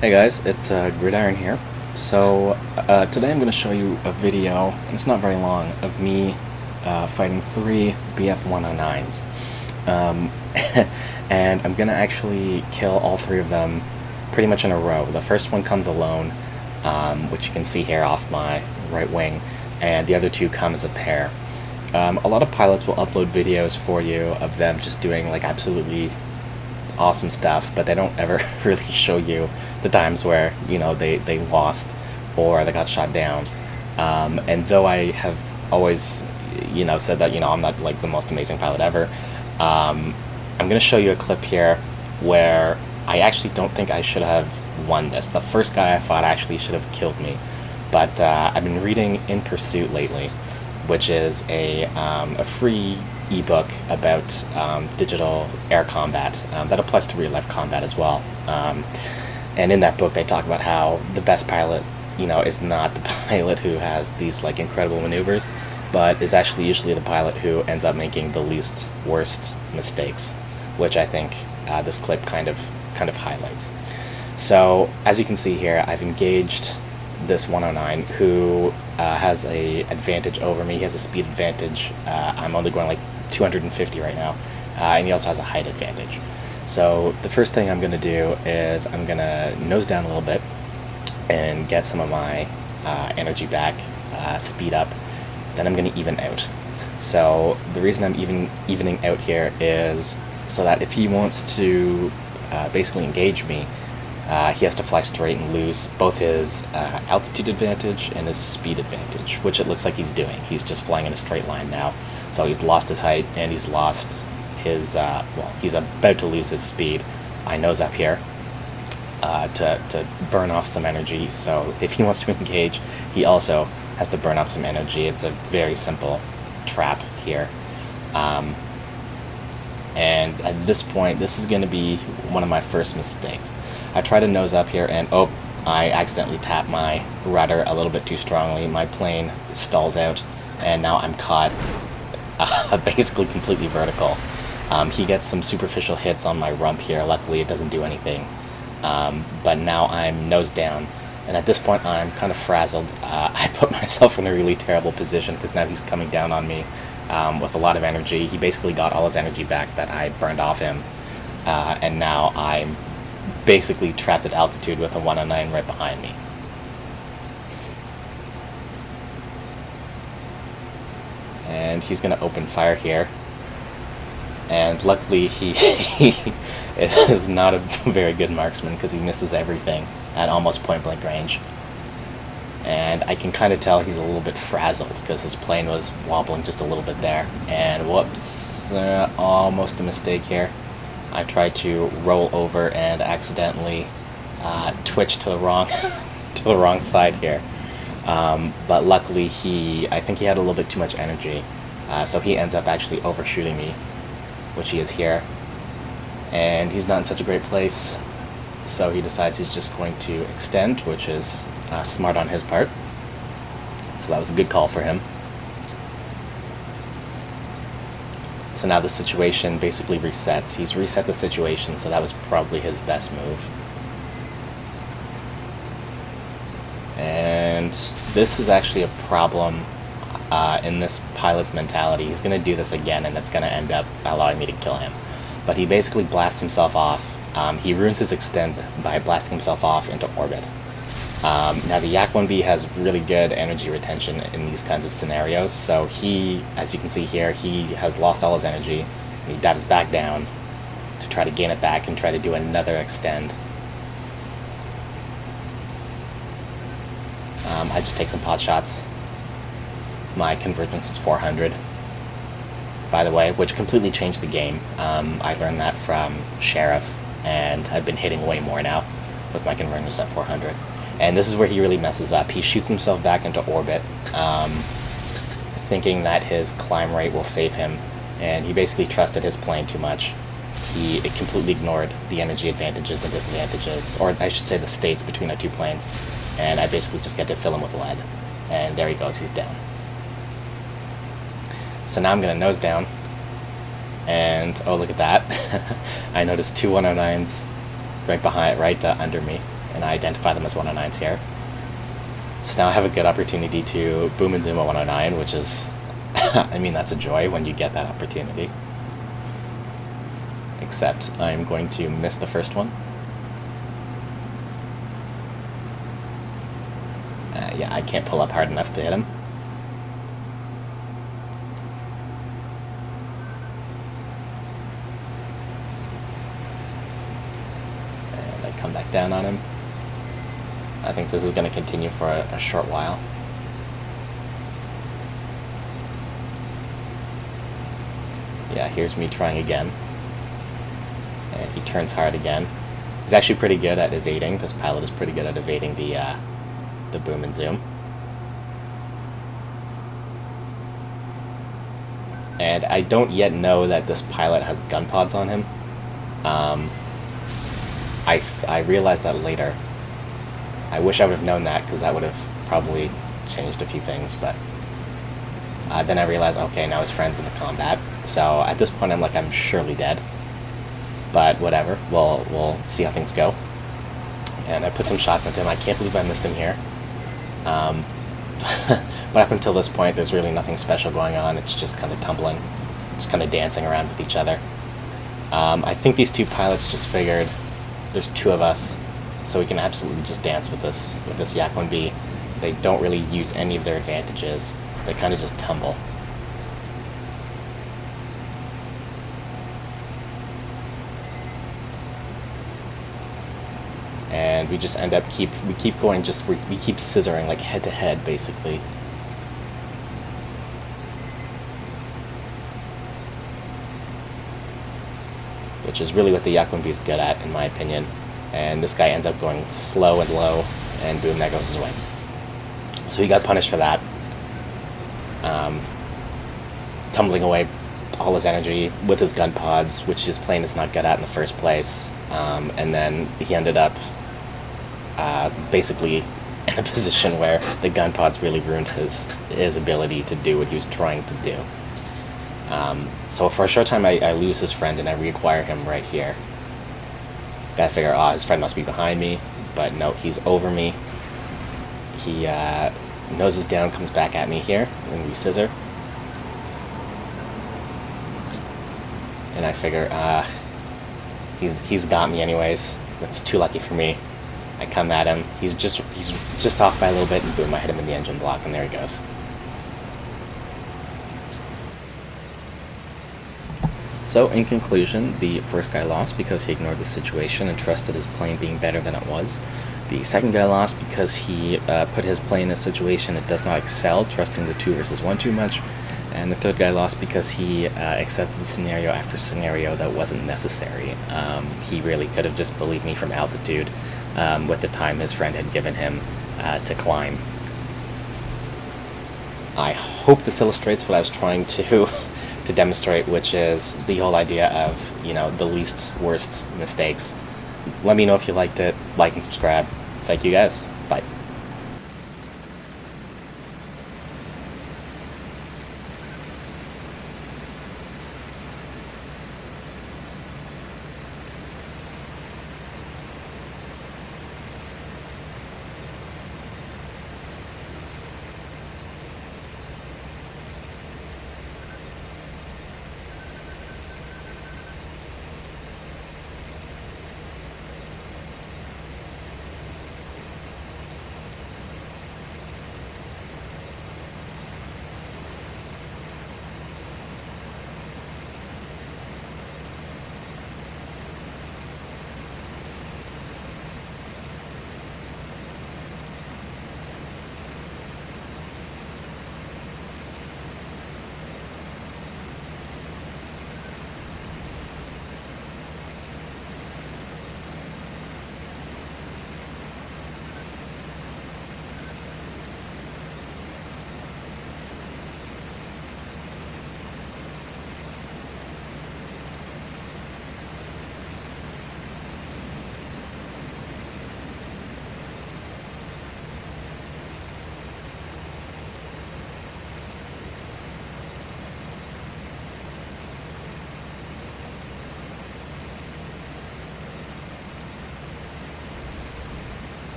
Hey guys, it's Gridiron here. Today I'm going to show you a video, and it's not very long, of me fighting 3 BF-109s. Um, and I'm going to actually kill all 3 of them pretty much in a row. The first one comes alone, which you can see here off my right wing, and the other 2 come as a pair. A lot of pilots will upload videos for you of them just doing like absolutely awesome stuff, but they don't ever really show you the times where, you know, they lost or they got shot down. And though I have always, you know, said that, you know, I'm not like the most amazing pilot ever, I'm going to show you a clip here where I actually don't think I should have won this. The first guy I fought actually should have killed me, but I've been reading In Pursuit lately, which is a free ebook about digital air combat that applies to real life combat as well. And in that book, they talk about how the best pilot, you know, is not the pilot who has these like incredible maneuvers, but is actually usually the pilot who ends up making the least worst mistakes, which I think this clip kind of highlights. So as you can see here, I've engaged this 109 who has a advantage over me. He has a speed advantage. I'm only going like 250 right now, and he also has a height advantage. So the first thing I'm going to do is I'm going to nose down a little bit and get some of my energy back, speed up. Then I'm going to even out. So the reason I'm evening out here is so that if he wants to basically engage me, he has to fly straight and lose both his altitude advantage and his speed advantage, which it looks like he's doing. He's just flying in a straight line now. So he's lost his height and he's lost his, well, he's about to lose his speed. I nose up here to burn off some energy. So if he wants to engage, he also has to burn up some energy. It's a very simple trap here. And at this point, this is going to be one of my first mistakes. I try to nose up here and, oh, I accidentally tap my rudder a little bit too strongly. My plane stalls out, and now I'm caught basically completely vertical. He gets some superficial hits on my rump here. Luckily, it doesn't do anything. But now I'm nose down, and at this point, I'm kind of frazzled. I put myself in a really terrible position because now he's coming down on me with a lot of energy. He basically got all his energy back that I burned off him, and now I'm basically trapped at altitude with a 109 right behind me. And he's going to open fire here. And luckily he is not a very good marksman because he misses everything at almost point blank range. And I can kind of tell he's a little bit frazzled because his plane was wobbling just a little bit there. And whoops, almost a mistake here. I tried to roll over and accidentally twitch to the wrong to the wrong side here. But luckily I think he had a little bit too much energy, so he ends up actually overshooting me, which he is here. And he's not in such a great place, so he decides he's just going to extend, which is smart on his part. So that was a good call for him. So now the situation basically resets. He's reset the situation, so that was probably his best move. And this is actually a problem in this pilot's mentality. He's going to do this again, and it's going to end up allowing me to kill him. But he basically blasts himself off. He ruins his extend by blasting himself off into orbit. Now the Yak-1B has really good energy retention in these kinds of scenarios, so he, as you can see here, he has lost all his energy. He dives back down to try to gain it back and try to do another extend. I just take some pot shots. My convergence is 400, by the way, which completely changed the game. I learned that from Sheriff, and I've been hitting way more now with my convergence at 400. And this is where he really messes up. He shoots himself back into orbit, thinking that his climb rate will save him, and he basically trusted his plane too much. He completely ignored the energy advantages and disadvantages, or I should say the states between the two planes, and I basically just get to fill him with lead. And there he goes, he's down. So now I'm going to nose down, and oh, look at that. I noticed 2 109s right under me. and I identify them as 109s here. So now I have a good opportunity to boom and zoom a 109, which is, I mean, that's a joy when you get that opportunity. Except I'm going to miss the first one. Yeah, I can't pull up hard enough to hit him. And I come back down on him. I think this is going to continue for a short while. Yeah, here's me trying again. And he turns hard again. He's actually pretty good at evading. This pilot is pretty good at evading the boom and zoom. And I don't yet know that this pilot has gun pods on him. I realized that later. I wish I would have known that, because that would have probably changed a few things, but then I realized, okay, now his friend's in the combat. So at this point I'm like, I'm surely dead. But whatever, we'll see how things go. And I put some shots into him. I can't believe I missed him here. But up until this point, there's really nothing special going on. It's just kind of tumbling, just kind of dancing around with each other. I think these two pilots just figured there's two of us, so we can absolutely just dance with this Yak-1B. They don't really use any of their advantages. They kind of just tumble. And we just end up we keep going, we keep scissoring like head to head basically. Which is really what the Yak-1B is good at, in my opinion. And this guy ends up going slow and low, and boom, there goes his wing. So he got punished for that. Tumbling away all his energy with his gun pods, which his plane is not good at in the first place. And then he ended up basically in a position where the gun pods really ruined his ability to do what he was trying to do. So for a short time I lose his friend and I reacquire him right here. Gotta figure, his friend must be behind me, but no, he's over me. He noses down, comes back at me here, and we scissor. And I figure, he's got me anyways. That's too lucky for me. I come at him. He's just off by a little bit, and boom, I hit him in the engine block, and there he goes. So, in conclusion, the first guy lost because he ignored the situation and trusted his plane being better than it was. The second guy lost because he put his plane in a situation it does not excel, trusting the 2 versus 1 too much. And the third guy lost because he accepted scenario after scenario that wasn't necessary. He really could have just bullied me from altitude with the time his friend had given him to climb. I hope this illustrates what I was trying to demonstrate, which is the whole idea of, the least worst mistakes. Let me know if you liked it, like and subscribe. Thank you guys. Bye.